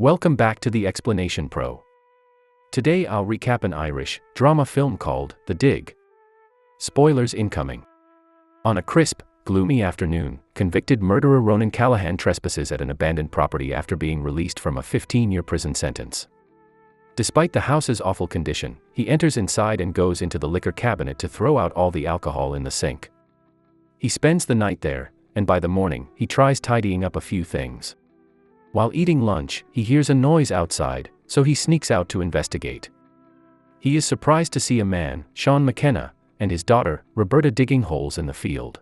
Welcome back to the Explanation Pro. Today I'll recap an Irish drama film called The Dig. Spoilers incoming. On a crisp, gloomy afternoon, convicted murderer Ronan Callahan trespasses at an abandoned property after being released from a 15-year prison sentence. Despite the house's awful condition, he enters inside and goes into the liquor cabinet to throw out all the alcohol in the sink. He spends the night there, and by the morning, he tries tidying up a few things. While eating lunch, he hears a noise outside, so he sneaks out to investigate. He is surprised to see a man, Sean McKenna, and his daughter, Roberta, digging holes in the field.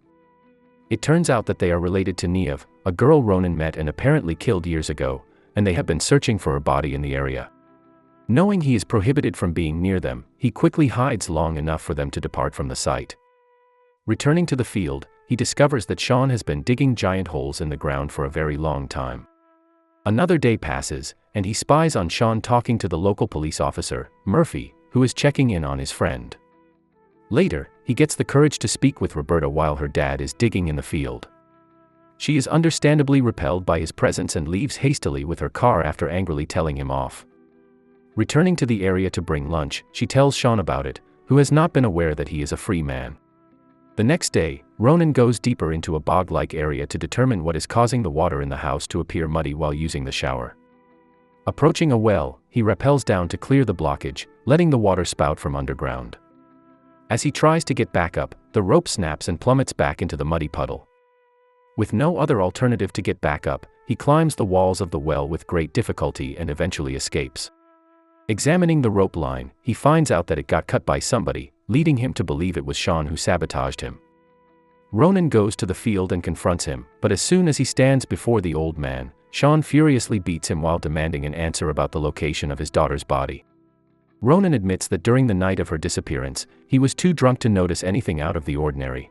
It turns out that they are related to Niamh, a girl Ronan met and apparently killed years ago, and they have been searching for her body in the area. Knowing he is prohibited from being near them, he quickly hides long enough for them to depart from the site. Returning to the field, he discovers that Sean has been digging giant holes in the ground for a very long time. Another day passes, and he spies on Sean talking to the local police officer, Murphy, who is checking in on his friend. Later, he gets the courage to speak with Roberta while her dad is digging in the field. She is understandably repelled by his presence and leaves hastily with her car after angrily telling him off. Returning to the area to bring lunch, she tells Sean about it, who has not been aware that he is a free man. The next day, Ronan goes deeper into a bog-like area to determine what is causing the water in the house to appear muddy while using the shower. Approaching a well, he rappels down to clear the blockage, letting the water spout from underground. As he tries to get back up, the rope snaps and plummets back into the muddy puddle. With no other alternative to get back up, he climbs the walls of the well with great difficulty and eventually escapes. Examining the rope line, he finds out that it got cut by somebody, leading him to believe it was Sean who sabotaged him. Ronan goes to the field and confronts him, but as soon as he stands before the old man, Sean furiously beats him while demanding an answer about the location of his daughter's body. Ronan admits that during the night of her disappearance, he was too drunk to notice anything out of the ordinary.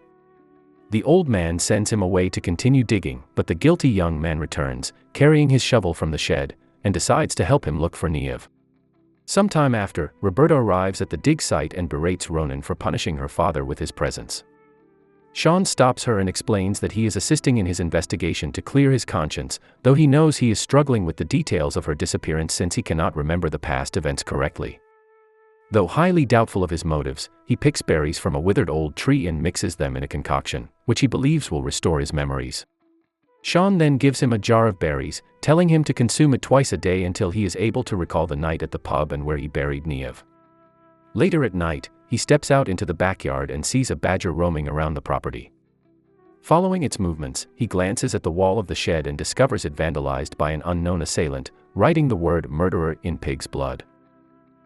The old man sends him away to continue digging, but the guilty young man returns, carrying his shovel from the shed, and decides to help him look for Niamh. Sometime after, Roberta arrives at the dig site and berates Ronan for punishing her father with his presence. Sean stops her and explains that he is assisting in his investigation to clear his conscience, though he knows he is struggling with the details of her disappearance since he cannot remember the past events correctly. Though highly doubtful of his motives, he picks berries from a withered old tree and mixes them in a concoction, which he believes will restore his memories. Sean then gives him a jar of berries, telling him to consume it twice a day until he is able to recall the night at the pub and where he buried Niamh. Later at night, he steps out into the backyard and sees a badger roaming around the property. Following its movements, he glances at the wall of the shed and discovers it vandalized by an unknown assailant, writing the word "murderer" in pig's blood.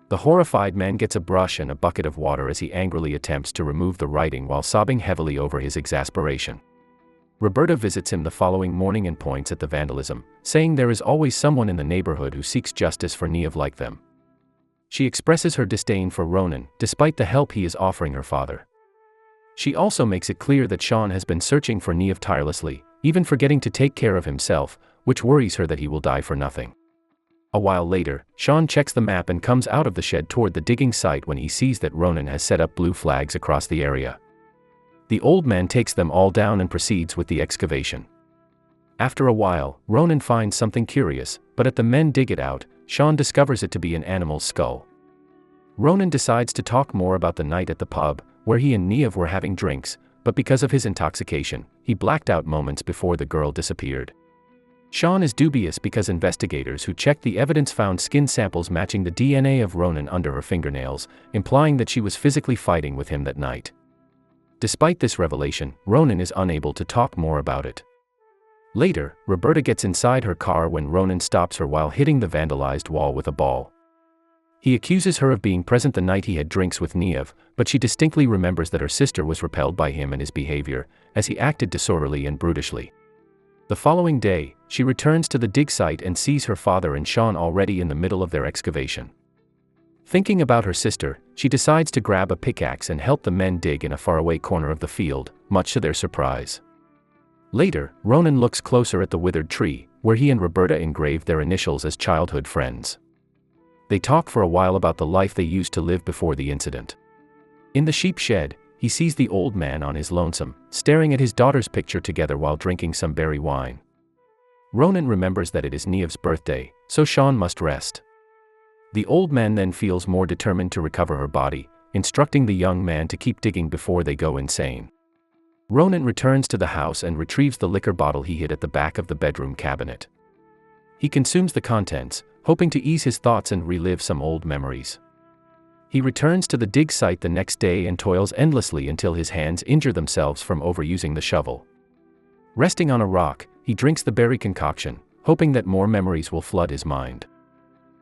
The horrified man gets a brush and a bucket of water as he angrily attempts to remove the writing while sobbing heavily over his exasperation. Roberta visits him the following morning and points at the vandalism, saying there is always someone in the neighborhood who seeks justice for Niamh like them. She expresses her disdain for Ronan, despite the help he is offering her father. She also makes it clear that Sean has been searching for Niamh tirelessly, even forgetting to take care of himself, which worries her that he will die for nothing. A while later, Sean checks the map and comes out of the shed toward the digging site when he sees that Ronan has set up blue flags across the area. The old man takes them all down and proceeds with the excavation. After a while, Ronan finds something curious, but at the men dig it out, Sean discovers it to be an animal's skull. Ronan decides to talk more about the night at the pub, where he and Niamh were having drinks, but because of his intoxication, he blacked out moments before the girl disappeared. Sean is dubious because investigators who checked the evidence found skin samples matching the DNA of Ronan under her fingernails, implying that she was physically fighting with him that night. Despite this revelation, Ronan is unable to talk more about it. Later, Roberta gets inside her car when Ronan stops her while hitting the vandalized wall with a ball. He accuses her of being present the night he had drinks with Niamh, but she distinctly remembers that her sister was repelled by him and his behavior, as he acted disorderly and brutishly. The following day, she returns to the dig site and sees her father and Sean already in the middle of their excavation. Thinking about her sister, she decides to grab a pickaxe and help the men dig in a faraway corner of the field, much to their surprise. Later, Ronan looks closer at the withered tree, where he and Roberta engraved their initials as childhood friends. They talk for a while about the life they used to live before the incident. In the sheep shed, he sees the old man on his lonesome, staring at his daughter's picture together while drinking some berry wine. Ronan remembers that it is Niamh's birthday, so Sean must rest. The old man then feels more determined to recover her body, instructing the young man to keep digging before they go insane. Ronan returns to the house and retrieves the liquor bottle he hid at the back of the bedroom cabinet. He consumes the contents, hoping to ease his thoughts and relive some old memories. He returns to the dig site the next day and toils endlessly until his hands injure themselves from overusing the shovel. Resting on a rock, he drinks the berry concoction, hoping that more memories will flood his mind.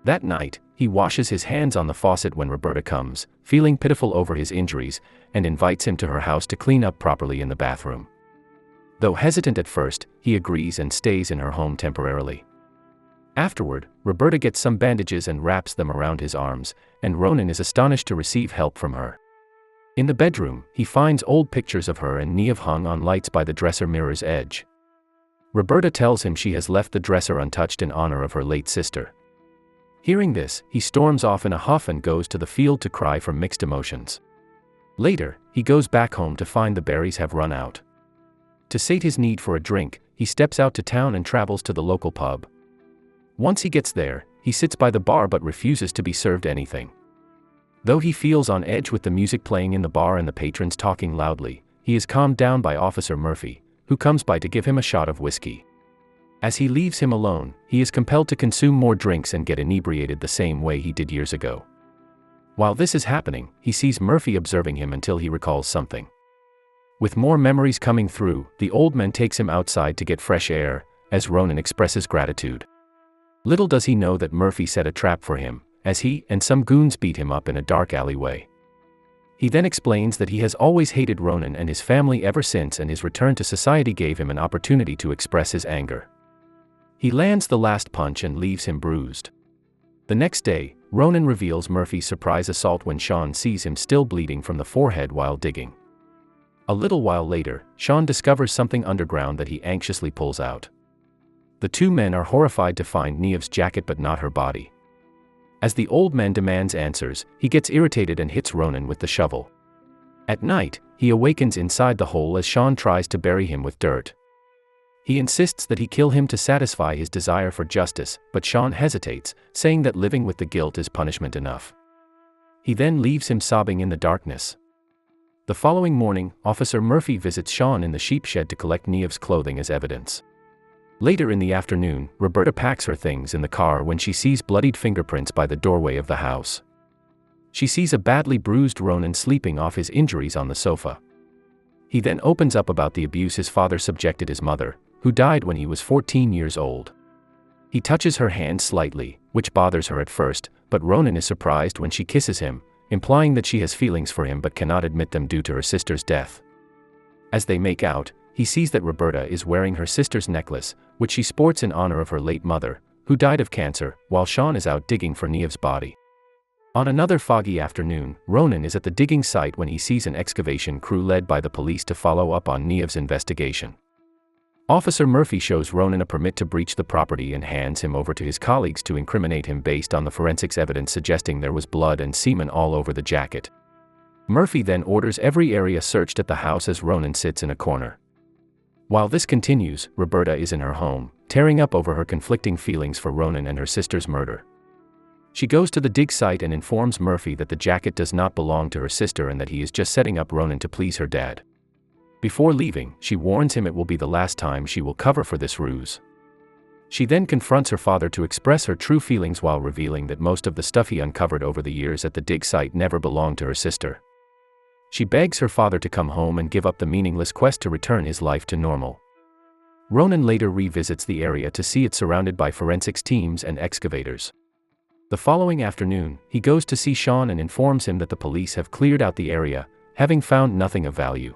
That night, he washes his hands on the faucet when Roberta comes, feeling pitiful over his injuries, and invites him to her house to clean up properly in the bathroom. Though hesitant at first, he agrees and stays in her home temporarily. Afterward, Roberta gets some bandages and wraps them around his arms, and Ronan is astonished to receive help from her. In the bedroom, he finds old pictures of her and Niamh hung on lights by the dresser mirror's edge. Roberta tells him she has left the dresser untouched in honor of her late sister. Hearing this, he storms off in a huff and goes to the field to cry from mixed emotions. Later, he goes back home to find the berries have run out. To sate his need for a drink, he steps out to town and travels to the local pub. Once he gets there, he sits by the bar but refuses to be served anything. Though he feels on edge with the music playing in the bar and the patrons talking loudly, he is calmed down by Officer Murphy, who comes by to give him a shot of whiskey. As he leaves him alone, he is compelled to consume more drinks and get inebriated the same way he did years ago. While this is happening, he sees Murphy observing him until he recalls something. With more memories coming through, the old man takes him outside to get fresh air, as Ronan expresses gratitude. Little does he know that Murphy set a trap for him, as he and some goons beat him up in a dark alleyway. He then explains that he has always hated Ronan and his family ever since, and his return to society gave him an opportunity to express his anger. He lands the last punch and leaves him bruised. The next day, Ronan reveals Murphy's surprise assault when Sean sees him still bleeding from the forehead while digging. A little while later, Sean discovers something underground that he anxiously pulls out. The two men are horrified to find Niamh's jacket but not her body. As the old man demands answers, he gets irritated and hits Ronan with the shovel. At night, he awakens inside the hole as Sean tries to bury him with dirt. He insists that he kill him to satisfy his desire for justice, but Sean hesitates, saying that living with the guilt is punishment enough. He then leaves him sobbing in the darkness. The following morning, Officer Murphy visits Sean in the sheep shed to collect Niamh's clothing as evidence. Later in the afternoon, Roberta packs her things in the car when she sees bloodied fingerprints by the doorway of the house. She sees a badly bruised Ronan sleeping off his injuries on the sofa. He then opens up about the abuse his father subjected his mother, who died when he was 14 years old. He touches her hand slightly, which bothers her at first, but Ronan is surprised when she kisses him, implying that she has feelings for him but cannot admit them due to her sister's death. As they make out, he sees that Roberta is wearing her sister's necklace, which she sports in honor of her late mother, who died of cancer, while Sean is out digging for Niamh's body. On another foggy afternoon, Ronan is at the digging site when he sees an excavation crew led by the police to follow up on Niamh's investigation. Officer Murphy shows Ronan a permit to breach the property and hands him over to his colleagues to incriminate him based on the forensics evidence suggesting there was blood and semen all over the jacket. Murphy then orders every area searched at the house as Ronan sits in a corner. While this continues, Roberta is in her home, tearing up over her conflicting feelings for Ronan and her sister's murder. She goes to the dig site and informs Murphy that the jacket does not belong to her sister and that he is just setting up Ronan to please her dad. Before leaving, she warns him it will be the last time she will cover for this ruse. She then confronts her father to express her true feelings while revealing that most of the stuff he uncovered over the years at the dig site never belonged to her sister. She begs her father to come home and give up the meaningless quest to return his life to normal. Ronan later revisits the area to see it surrounded by forensics teams and excavators. The following afternoon, he goes to see Sean and informs him that the police have cleared out the area, having found nothing of value.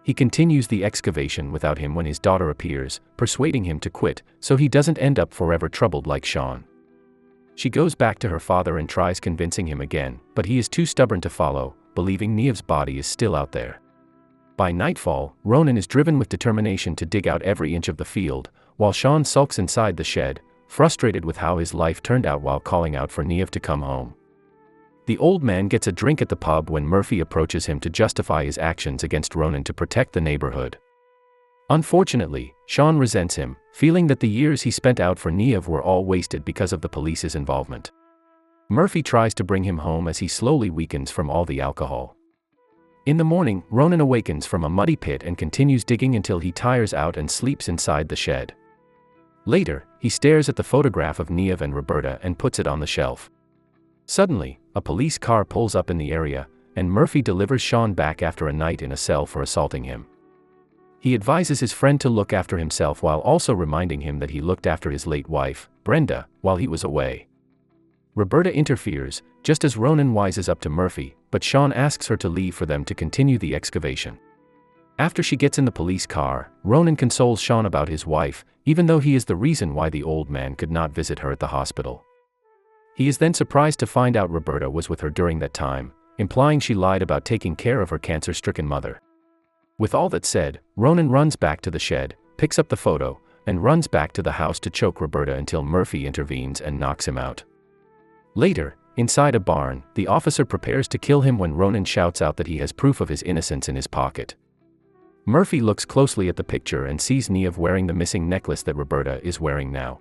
He continues the excavation without him when his daughter appears, persuading him to quit, so he doesn't end up forever troubled like Sean. She goes back to her father and tries convincing him again, but he is too stubborn to follow, believing Niamh's body is still out there. By nightfall, Ronan is driven with determination to dig out every inch of the field, while Sean sulks inside the shed, frustrated with how his life turned out while calling out for Niamh to come home. The old man gets a drink at the pub when Murphy approaches him to justify his actions against Ronan to protect the neighborhood. Unfortunately, Sean resents him, feeling that the years he spent out for Niev were all wasted because of the police's involvement. Murphy tries to bring him home as he slowly weakens from all the alcohol. In the morning, Ronan awakens from a muddy pit and continues digging until he tires out and sleeps inside the shed. Later, he stares at the photograph of Niev and Roberta and puts it on the shelf. Suddenly, a police car pulls up in the area, and Murphy delivers Sean back after a night in a cell for assaulting him. He advises his friend to look after himself while also reminding him that he looked after his late wife, Brenda, while he was away. Roberta interferes, just as Ronan wises up to Murphy, but Sean asks her to leave for them to continue the excavation. After she gets in the police car, Ronan consoles Sean about his wife, even though he is the reason why the old man could not visit her at the hospital. He is then surprised to find out Roberta was with her during that time, implying she lied about taking care of her cancer-stricken mother. With all that said, Ronan runs back to the shed, picks up the photo, and runs back to the house to choke Roberta until Murphy intervenes and knocks him out. Later, inside a barn, the officer prepares to kill him when Ronan shouts out that he has proof of his innocence in his pocket. Murphy looks closely at the picture and sees Niev wearing the missing necklace that Roberta is wearing now.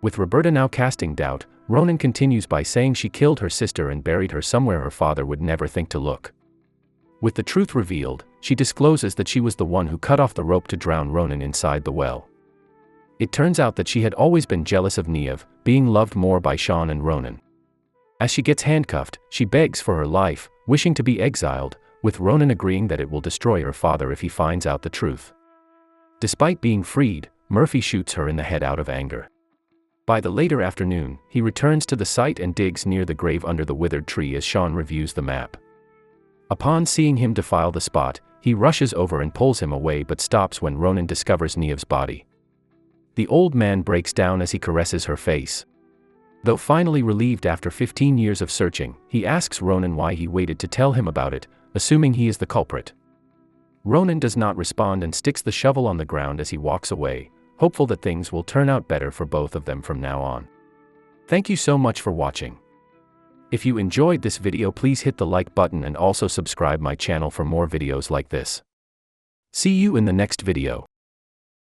With Roberta now casting doubt, Ronan continues by saying she killed her sister and buried her somewhere her father would never think to look. With the truth revealed, she discloses that she was the one who cut off the rope to drown Ronan inside the well. It turns out that she had always been jealous of Niev, being loved more by Sean and Ronan. As she gets handcuffed, she begs for her life, wishing to be exiled, with Ronan agreeing that it will destroy her father if he finds out the truth. Despite being freed, Murphy shoots her in the head out of anger. By the later afternoon, he returns to the site and digs near the grave under the withered tree as Sean reviews the map. Upon seeing him defile the spot, he rushes over and pulls him away but stops when Ronan discovers Niev's body. The old man breaks down as he caresses her face. Though finally relieved after 15 years of searching, he asks Ronan why he waited to tell him about it, assuming he is the culprit. Ronan does not respond and sticks the shovel on the ground as he walks away, hopeful that things will turn out better for both of them from now on. Thank you so much for watching. If you enjoyed this video, please hit the like button and also subscribe my channel for more videos like this. See you in the next video.